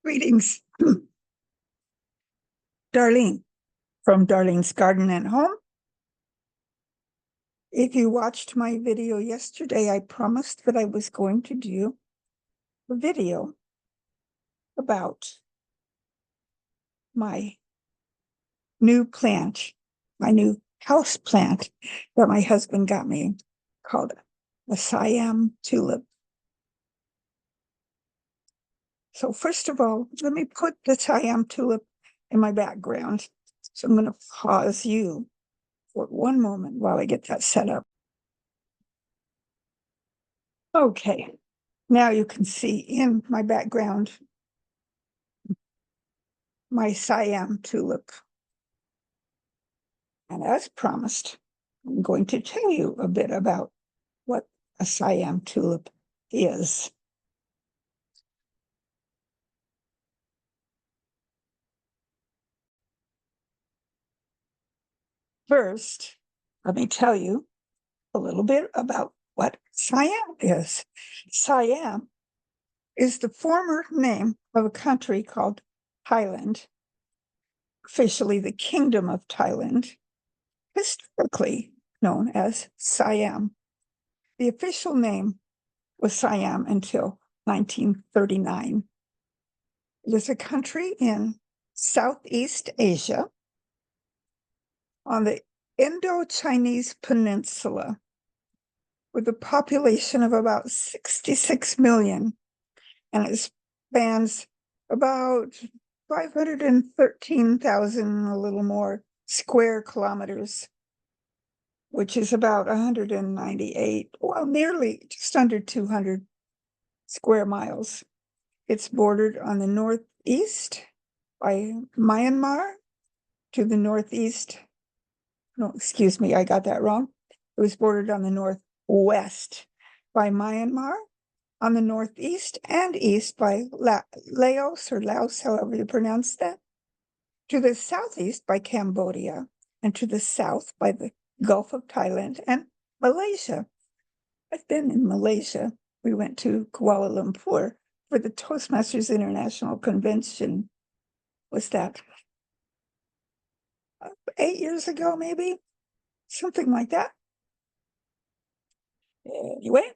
Greetings, Darlene from Darlene's Garden and Home. If you watched my video yesterday, I promised that I was going to do a video about my new plant, my new house plant that my husband got me called the Siam Tulip. So first of all, let me put the Siam Tulip in my background. So I'm going to pause you for one moment while I get that set up. Okay, now you can see in my background my Siam Tulip. And as promised, I'm going to tell you a bit about what a Siam Tulip is. First, let me tell you a little bit about what Siam is. Siam is the former name of a country called Thailand, officially the Kingdom of Thailand, historically known as Siam. The official name was Siam until 1939. It is a country in Southeast Asia on the Indo-Chinese Peninsula with a population of about 66 million, and it spans about 513,000, a little more, square kilometers, which is about 198, well, nearly just under 200 square miles. It's bordered on the northeast by Myanmar, to the northeast. No, excuse me, I got that wrong. It was bordered on the northwest by Myanmar, on the northeast and east by Laos or Laos, however you pronounce that, to the southeast by Cambodia, and to the south by the Gulf of Thailand and Malaysia. I've been in Malaysia. We went to Kuala Lumpur for the Toastmasters International Convention. Was that 8 years ago, maybe? Something like that. Anyway,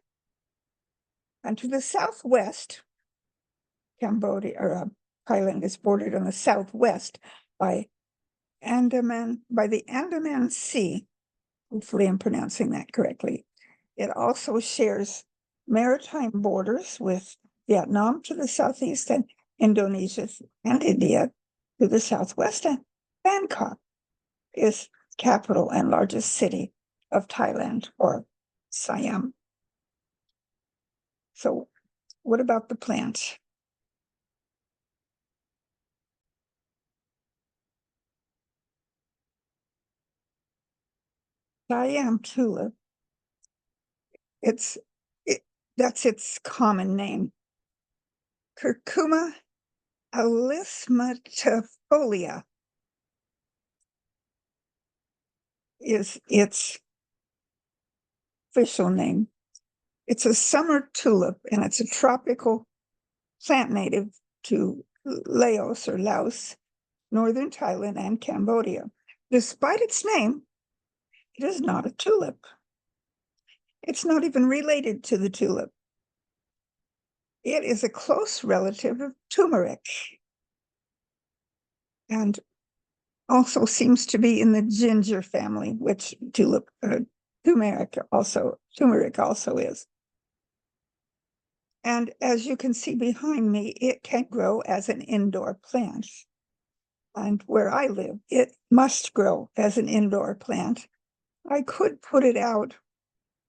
and to the southwest, Cambodia, or Thailand is bordered on the southwest by the Andaman Sea. Hopefully I'm pronouncing that correctly. It also shares maritime borders with Vietnam to the southeast and Indonesia and India to the southwest. And Bangkok is capital and largest city of Thailand, or Siam. So what about the plant? Siam tulip, that's its common name. Curcuma alismatifolia is its official name. It's a summer tulip, and it's a tropical plant native to Laos or Laos, northern Thailand, and Cambodia. Despite its name, it is not a tulip. It's not even related to the tulip. It is a close relative of turmeric, and also seems to be in the ginger family, which turmeric also is. And as you can see behind me, it can grow as an indoor plant. And where I live, it must grow as an indoor plant. I could put it out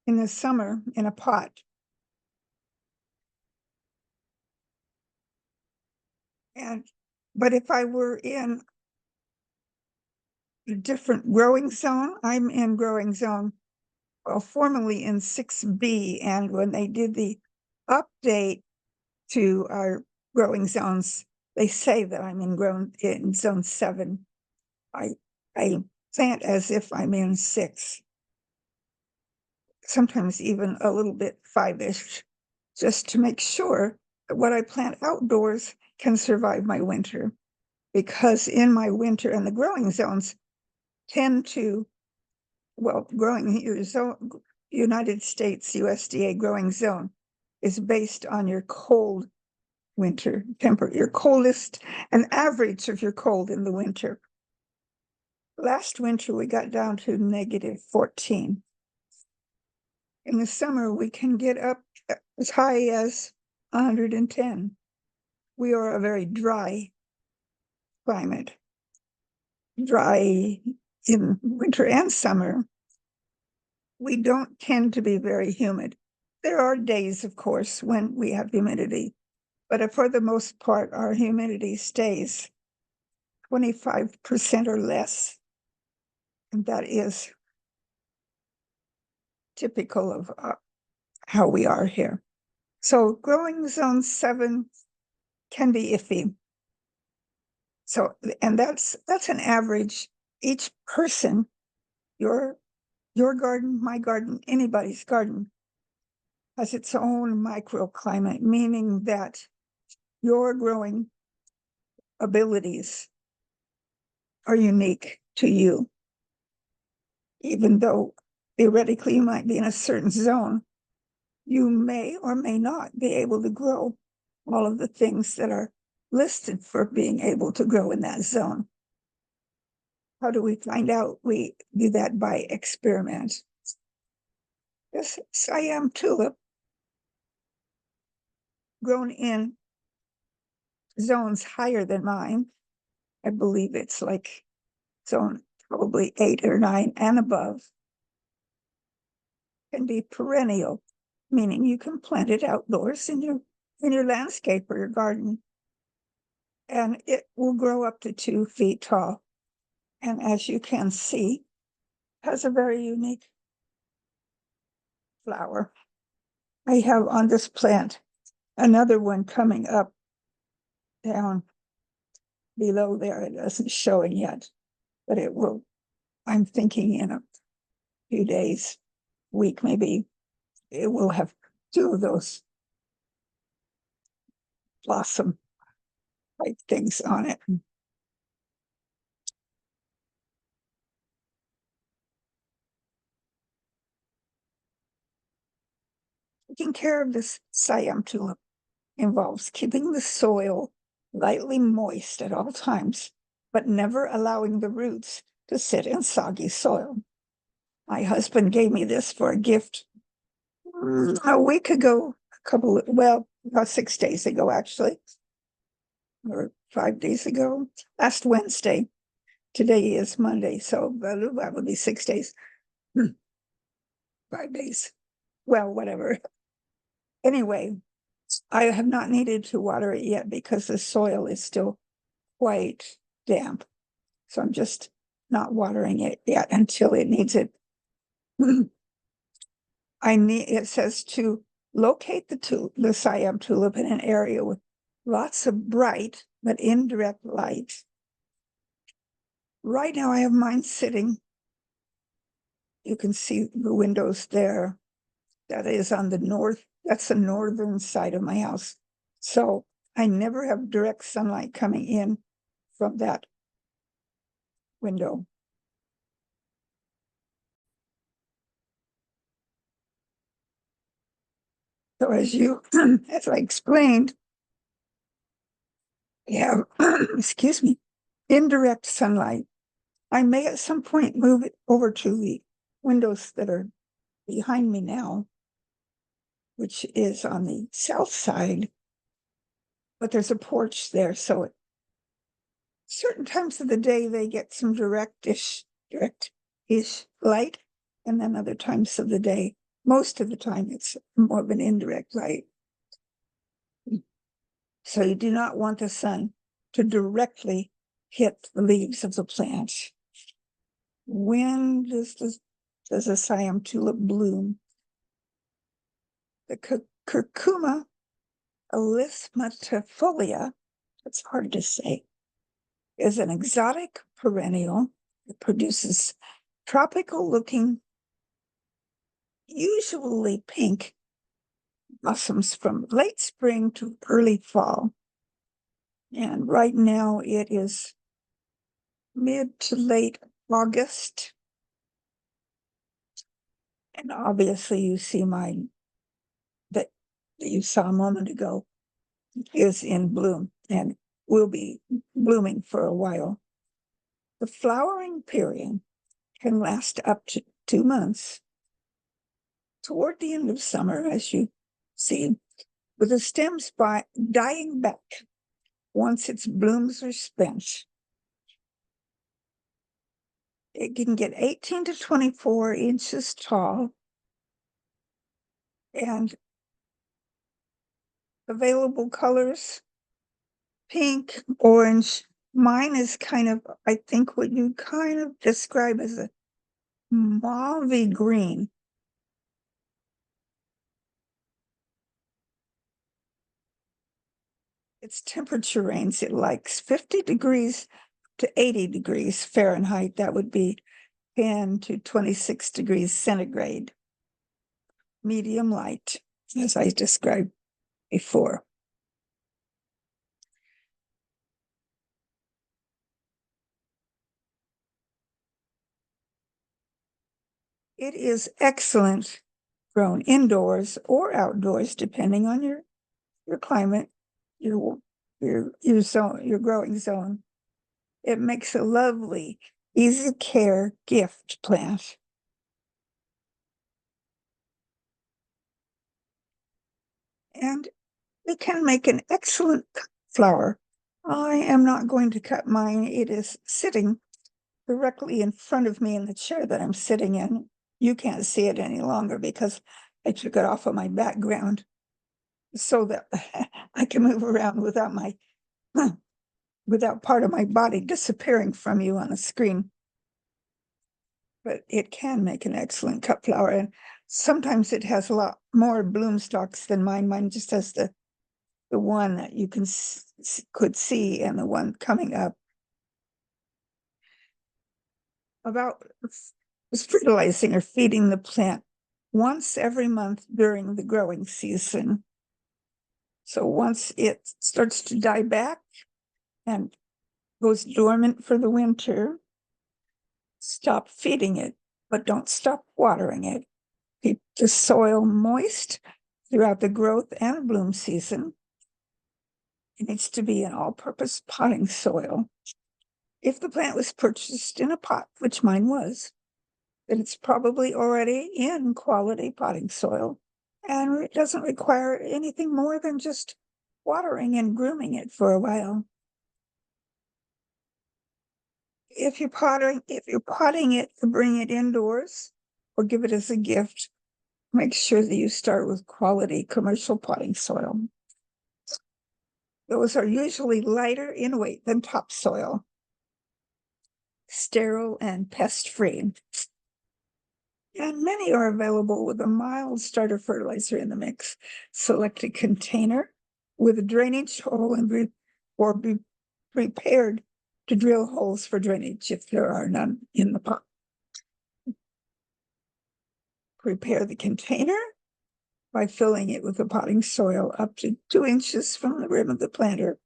in the summer in a pot. But if I were in a different growing zone, I'm in growing zone, well, formerly in 6B, and when they did the update to our growing zones, they say that I'm in zone 7. I plant as if I'm in 6, sometimes even a little bit 5-ish. just to make sure that what I plant outdoors can survive my winter. Because in my winter and the growing zones tend to, well, growing your zone, United States USDA growing zone is based on your cold winter temperature, your coldest, an average of your cold in the winter. Last winter, we got down to -14. In the summer, we can get up as high as 110. We are a very dry climate, dry in winter and summer. We don't tend to be very humid. There are days, of course, when we have humidity, but for the most part, our humidity stays 25% or less. And that is typical of how we are here. So growing zone 7 can be iffy. So, and that's an average. Each person, your garden, my garden, anybody's garden, has its own microclimate, meaning that your growing abilities are unique to you. Even though theoretically you might be in a certain zone, you may or may not be able to grow all of the things that are listed for being able to grow in that zone. How do we find out? We do that by experiment. This Siam Tulip, grown in zones higher than mine, I believe it's like zone probably 8 or 9 and above, can be perennial, meaning you can plant it outdoors in your landscape or your garden, and it will grow up to 2 feet tall. And as you can see, has a very unique flower. I have on this plant another one coming up down below there. It isn't showing yet, but it will. I'm thinking in a few days, week maybe, it will have 2 of those blossom like things on it. Taking care of this Siam tulip involves keeping the soil lightly moist at all times, but never allowing the roots to sit in soggy soil. My husband gave me this for a gift a week ago, about 6 days ago, actually, or 5 days ago, last Wednesday. Today is Monday, so that would be 6 days. 5 days. Well, whatever. Anyway, I have not needed to water it yet because the soil is still quite damp. So I'm just not watering it yet until it needs it. It says to locate the Siam tulip in an area with lots of bright but indirect light. Right now I have mine sitting. You can see the windows there. That is on the north. That's the northern side of my house. So I never have direct sunlight coming in from that window. So as I explained, we have, excuse me, indirect sunlight. I may at some point move it over to the windows that are behind me now, which is on the south side, but there's a porch there. So certain times of the day, they get some direct-ish light. And then other times of the day, most of the time, it's more of an indirect light. So you do not want the sun to directly hit the leaves of the plant. When does a Siam tulip bloom? The curcuma alismatifolia, it's hard to say, is an exotic perennial that produces tropical looking, usually pink, blossoms from late spring to early fall. And right now it is mid to late August. And obviously you see mine that you saw a moment ago is in bloom and will be blooming for a while. The flowering period can last up to 2 months. Toward the end of summer, as you see, with the stems dying back once its blooms are spent. It can get 18 to 24 inches tall, and available colors, pink, orange. Mine is kind of, I think, what you kind of describe as a mauve green. Its temperature range, it likes 50 degrees to 80 degrees Fahrenheit. That would be 10 to 26 degrees centigrade. Medium light, as I described before. It is excellent grown indoors or outdoors, depending on your climate, your zone, your growing zone. It makes a lovely, easy care gift plant. And it can make an excellent flower. I am not going to cut mine. It is sitting directly in front of me in the chair that I'm sitting in. You can't see it any longer because I took it off of my background so that I can move around without part of my body disappearing from you on the screen. But it can make an excellent cut flower, and sometimes it has a lot more bloom stalks than mine. Mine just has the one that you could see and the one coming up. About fertilizing or feeding the plant once every month during the growing season. So once it starts to die back and goes dormant for the winter, stop feeding it, but don't stop watering it. Keep the soil moist throughout the growth and bloom season. It needs to be an all-purpose potting soil. If the plant was purchased in a pot, which mine was, then it's probably already in quality potting soil, and it doesn't require anything more than just watering and grooming it for a while. If you're potting it to bring it indoors or give it as a gift, make sure that you start with quality commercial potting soil. Those are usually lighter in weight than topsoil, sterile and pest-free. And many are available with a mild starter fertilizer in the mix. Select a container with a drainage hole or be prepared to drill holes for drainage if there are none in the pot. Prepare the container by filling it with the potting soil up to 2 inches from the rim of the planter.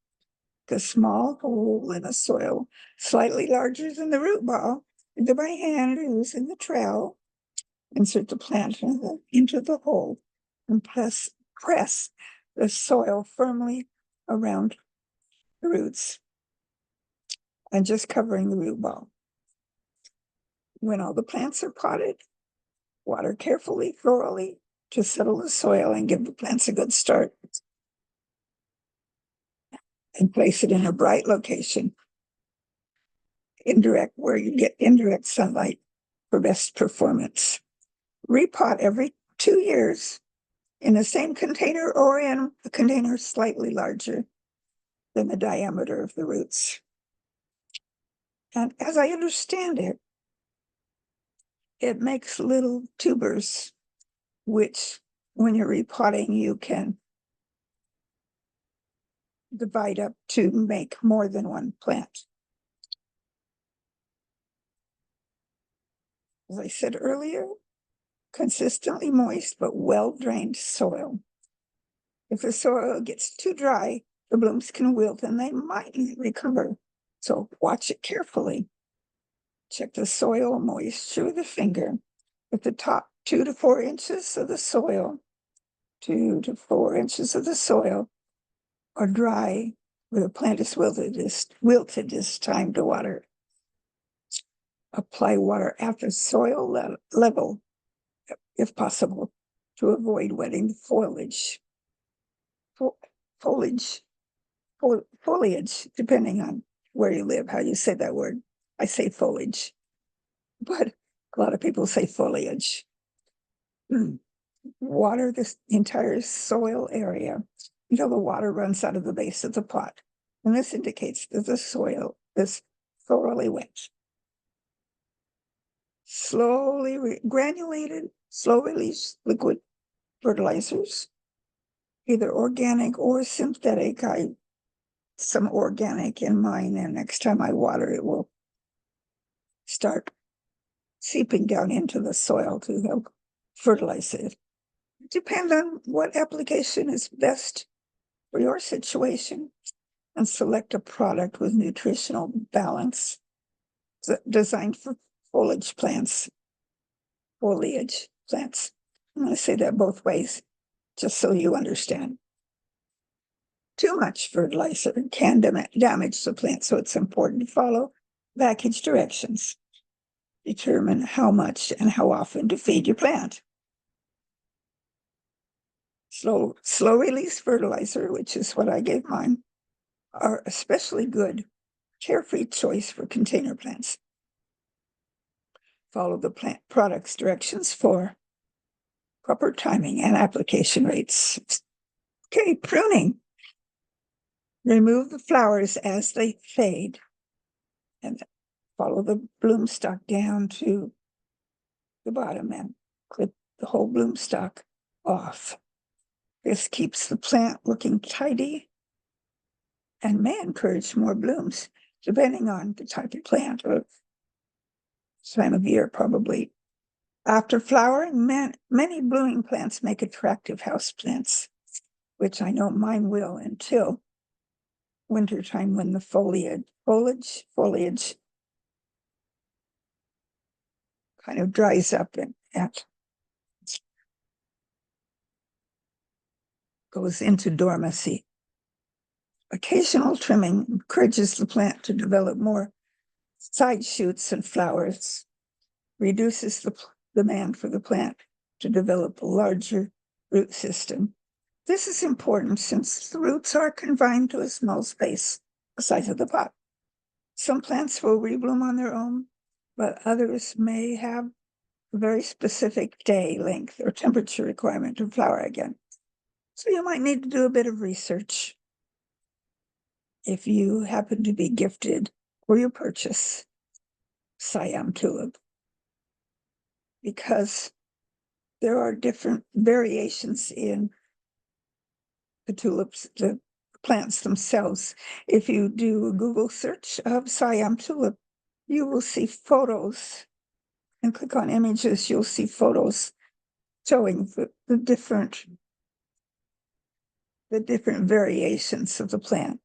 A small hole in the soil, slightly larger than the root ball, either by hand or using the trowel. Insert the plant into the hole and press the soil firmly around the roots and just covering the root ball. When all the plants are potted, water carefully, thoroughly to settle the soil and give the plants a good start. And place it in a bright location, where you get indirect sunlight for best performance. Repot every 2 years in the same container or in a container slightly larger than the diameter of the roots. And as I understand it, it makes little tubers, which when you're repotting, you can divide up to make more than one plant. As I said earlier, consistently moist but well-drained soil If the soil gets too dry, the blooms can wilt and they might recover. So watch it carefully. Check the soil moisture with a finger. If the top 2 to 4 inches of the soil, 2 to 4 inches of the soil are dry, where the plant is wilted, it's time to water. Apply water after soil level, if possible, to avoid wetting the foliage. Foliage, depending on where you live, how you say that word. I say foliage, but a lot of people say foliage. Water this entire soil area until the water runs out of the base of the pot. And this indicates that the soil is thoroughly wet. Granulated, slow-release liquid fertilizers, either organic or synthetic. Some organic in mine, and next time I water, it will start seeping down into the soil to help fertilize it. Depend on what application is best for your situation, and select a product with nutritional balance designed for foliage plants. I'm going to say that both ways, just so you understand. Too much fertilizer can damage the plant, so it's important to follow package directions. Determine how much and how often to feed your plant. Slow release fertilizer, which is what I gave mine, are especially good, carefree choice for container plants. Follow the plant product's directions for proper timing and application rates. Okay, pruning. Remove the flowers as they fade and follow the bloom stalk down to the bottom and clip the whole bloom stalk off. This keeps the plant looking tidy and may encourage more blooms, depending on the type of plant or time of year, probably. After flowering, many blooming plants make attractive house plants, which I know mine will until wintertime, when the foliage kind of dries up and goes into dormancy. Occasional trimming encourages the plant to develop more side shoots and flowers, reduces the demand for the plant to develop a larger root system. This is important since the roots are confined to a small space, the size of the pot. Some plants will rebloom on their own, but others may have a very specific day length or temperature requirement to flower again. So you might need to do a bit of research if you happen to be gifted or you purchase Siam Tulip, because there are different variations in the tulips, the plants themselves. If you do a Google search of Siam Tulip, you will see photos, and click on images, you'll see photos showing the different variations of the plant.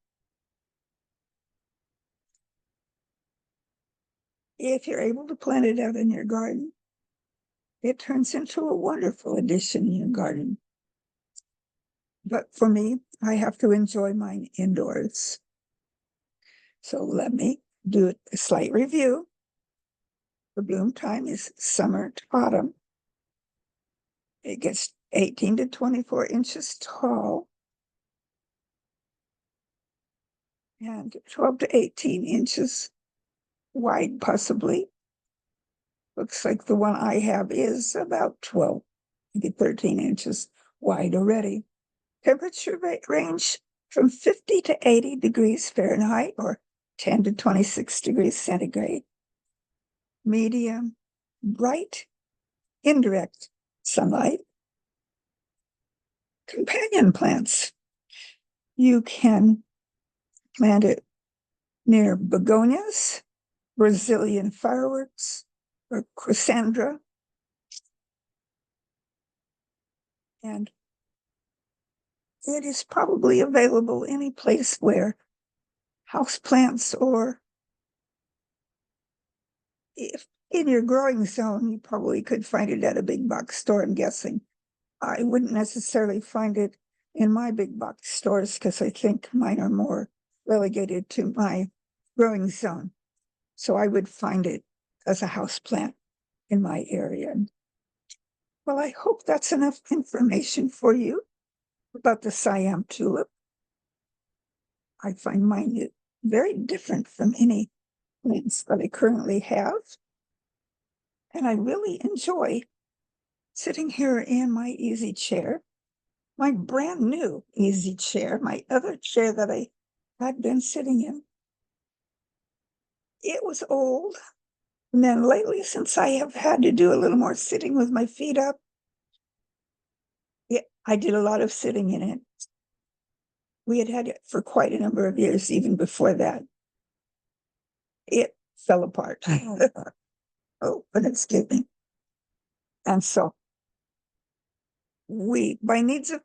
If you're able to plant it out in your garden, it turns into a wonderful addition in your garden. But for me, I have to enjoy mine indoors. So let me do a slight review. The bloom time is summer to autumn. It gets 18 to 24 inches tall and 12 to 18 inches wide, possibly. Looks like the one I have is about 12, maybe 13 inches wide already. Temperature range from 50 to 80 degrees Fahrenheit or 10 to 26 degrees centigrade. Medium, bright, indirect sunlight. Companion plants. You can plant it near begonias, Brazilian fireworks, or Chrysandra. And it is probably available any place where houseplants, or if in your growing zone, you probably could find it at a big box store, I'm guessing. I wouldn't necessarily find it in my big box stores because I think mine are more relegated to my growing zone. So I would find it as a house plant in my area. Well, I hope that's enough information for you about the Siam tulip. I find mine very different from any plants that I currently have. And I really enjoy sitting here in my easy chair, my brand new easy chair, my other chair that I had been sitting in. It was old. And then lately, since I have had to do a little more sitting with my feet up, I did a lot of sitting in it. We had had it for quite a number of years, even before that. It fell apart. Oh, but excuse me. And so we, by needs of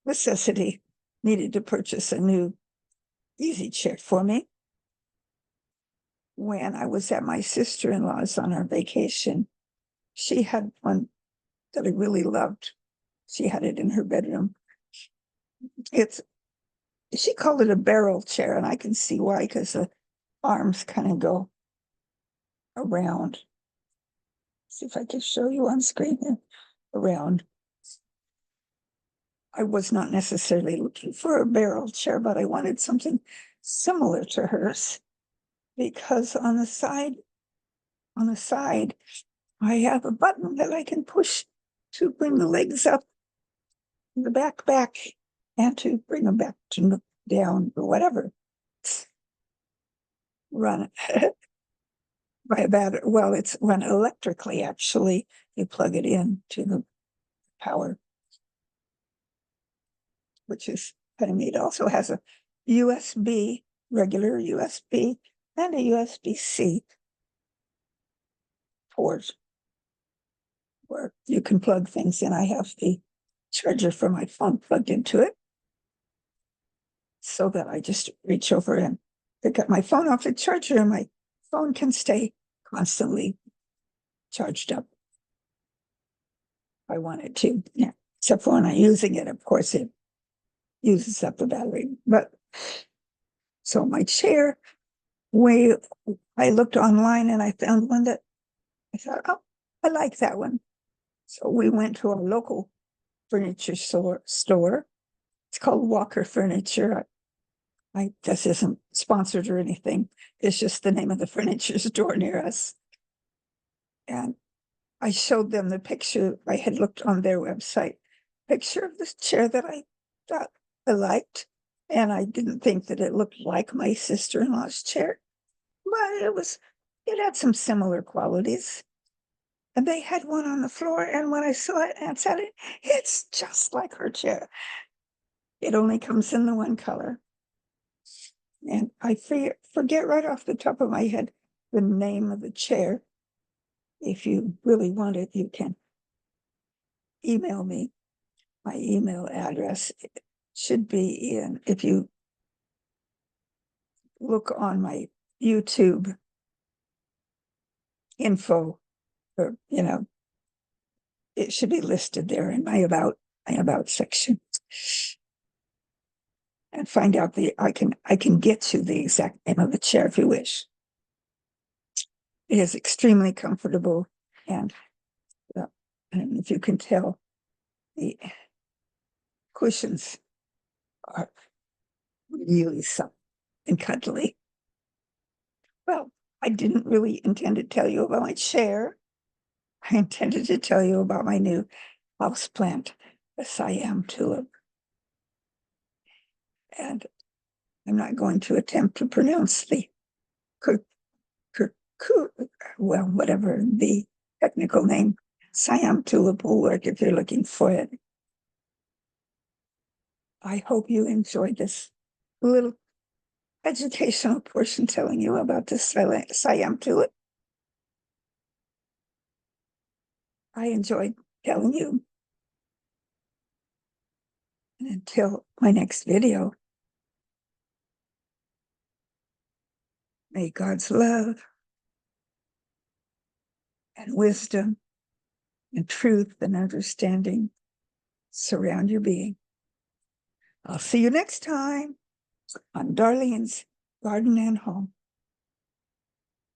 necessity, needed to purchase a new easy chair for me. When I was at my sister-in-law's on our vacation, she had one that I really loved. She had it in her bedroom. She called it a barrel chair, and I can see why, because the arms kind of go around. See if I can show you on screen here. Around. I was not necessarily looking for a barrel chair, but I wanted something similar to hers, because on the side, I have a button that I can push to bring the legs up, the back, and to bring them back to down or whatever. Run by a battery. Well, it's run electrically, actually. You plug it in to the power, which is kind of neat. It also has a USB, regular USB, and a USB-C port where you can plug things in. I have the charger for my phone plugged into it, so that I just reach over and pick up my phone off the charger, and my phone can stay constantly charged up. I want it to, yeah, except for when I'm using it, of course, it uses up the battery. But so my chair, I looked online and I found one that I thought, oh, I like that one. So we went to our local furniture store. It's called Walker Furniture. This isn't sponsored or anything. It's just the name of the furniture store near us. And I showed them the picture. I had looked on their website, picture of this chair that I thought I liked. And I didn't think that it looked like my sister-in-law's chair, but it had some similar qualities. And they had one on the floor, and when I saw it and said it, it's just like her chair. It only comes in the one color. And I forget right off the top of my head the name of the chair. If you really want it, you can email me. My email address should be in, if you look on my YouTube info, or, it should be listed there in my about section. And find out I can get you the exact name of the chair if you wish. It is extremely comfortable, and if you can tell, the cushions are really soft and cuddly. Well, I didn't really intend to tell you about my chair. I intended to tell you about my new house plant, the Siam Tulip. And I'm not going to attempt to pronounce the well, whatever the technical name. Siam Tulip will work if you're looking for it. I hope you enjoyed this little educational portion telling you about the Siam Tulip. I enjoyed telling you. And until my next video, may God's love and wisdom and truth and understanding surround your being. I'll see you next time on Darlene's Garden and Home.